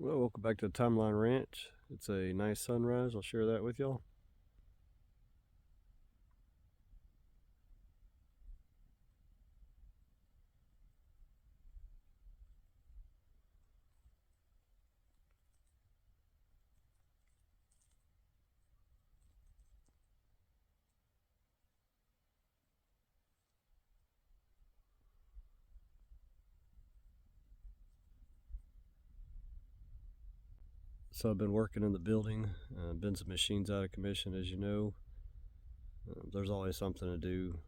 Well, welcome back to the Timeline Ranch. It's a nice sunrise. I'll share that with y'all. So I've been working in the building, been some machines out of commission, as you know. There's always something to do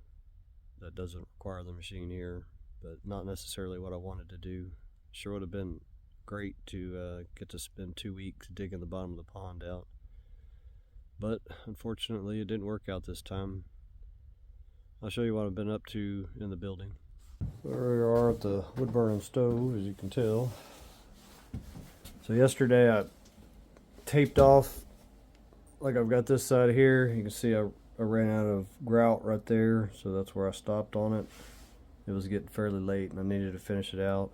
that doesn't require the machine here, but not necessarily what I wanted to do. Sure would have been great to get to spend 2 weeks digging the bottom of the pond out, but unfortunately it didn't work out this time. I'll show you what I've been up to in the building. There we are at the wood burning stove, as you can tell. So yesterday I taped off, like I've got this side here. You can see I ran out of grout right there, so that's where I stopped on it. It was getting fairly late and I needed to finish it out.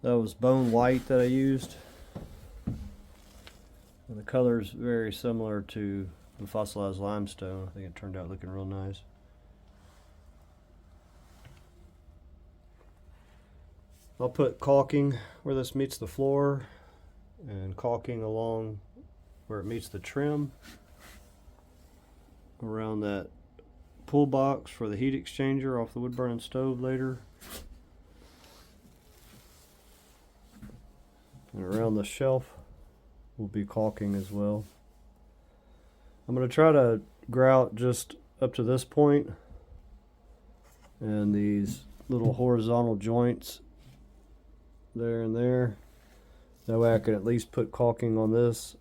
That was bone white that I used, and the color is very similar to the fossilized limestone. I think it turned out looking real nice. I'll put caulking where this meets the floor and caulking along where it meets the trim around that pull box for the heat exchanger off the wood burning stove later, and around the shelf will be caulking as well. I'm going to try to grout just up to this point and these little horizontal joints there and there. That way I can at least put caulking on this.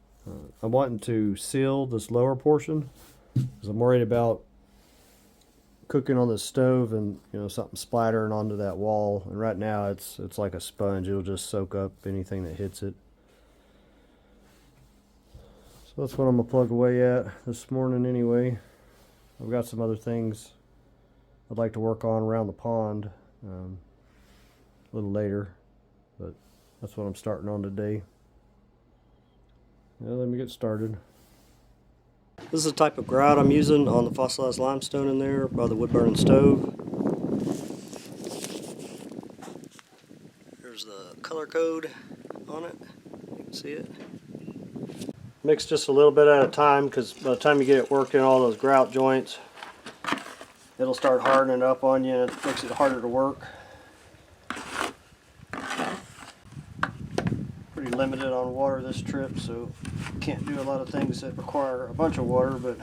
I'm wanting to seal this lower portion because I'm worried about cooking on the stove and something splattering onto that wall. And right now it's like a sponge. It'll just soak up anything that hits it. So that's what I'm gonna plug away at this morning anyway. I've got some other things I'd like to work on around the pond a little later, but that's what I'm starting on today. Now let me get started. This is the type of grout I'm using on the fossilized limestone in there by the wood burning stove. There's the color code on it. You can see it. Mix just a little bit at a time, because by the time you get it working all those grout joints, it'll start hardening up on you and it makes it harder to work. Pretty limited on water this trip, so can't do a lot of things that require a bunch of water, but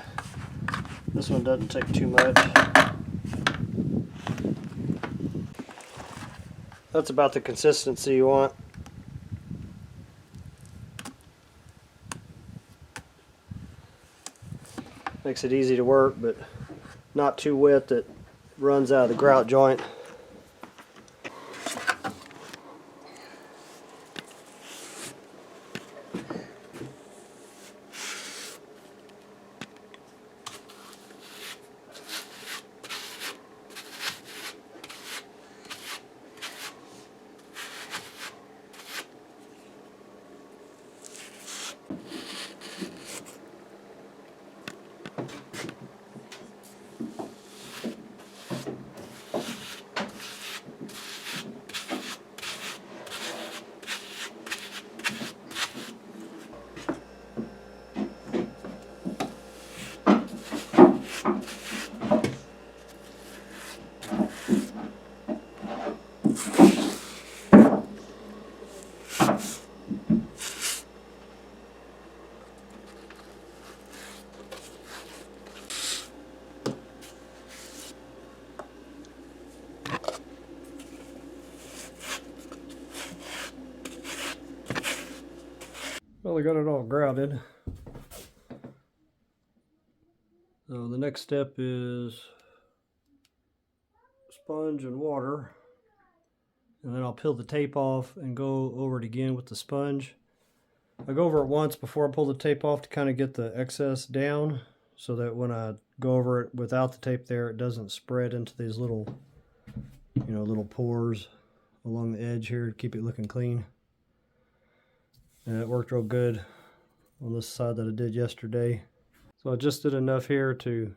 this one doesn't take too much. That's about the consistency you want. Makes it easy to work, but not too wet that runs out of the grout joint. Well, I got it all grouted. So the next step is sponge and water, and then I'll peel the tape off and go over it again with the sponge. I go over it once before I pull the tape off to kind of get the excess down, so that when I go over it without the tape there, it doesn't spread into these little little pores along the edge here to keep it looking clean. and it worked real good on this side that I did yesterday. So I just did enough here to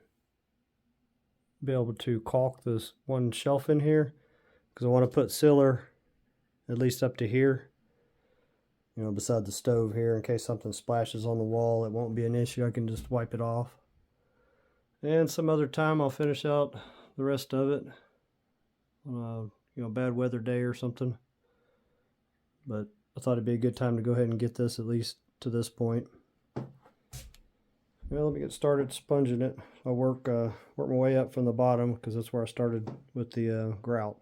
be able to caulk this one shelf in here, because I want to put sealer at least up to here, you know, beside the stove here, in case something splashes on the wall. It won't be an issue. I can just wipe it off. And some other time I'll finish out the rest of it on a, you know, bad weather day or something. But I thought it'd be a good time to go ahead and get this at least to this point. Well, let me get started sponging it. I'll work my way up from the bottom, because that's where I started with the grout.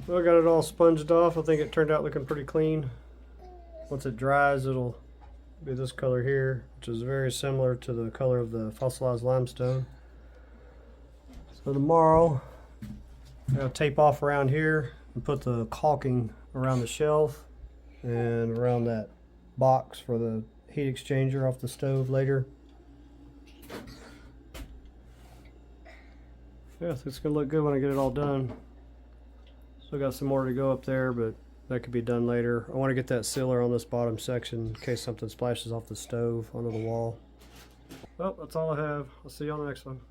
Well, I got it all sponged off. I think it turned out looking pretty clean. Once it dries, it'll be this color here, which is very similar to the color of the fossilized limestone. So tomorrow, I'll tape off around here and put the caulking around the shelf and around that box for the heat exchanger off the stove later. Yeah, so it's gonna look good when I get it all done. Still got some more to go up there, but that could be done later. I want to get that sealer on this bottom section in case something splashes off the stove onto the wall. Well, that's all I have. I'll see you on the next one.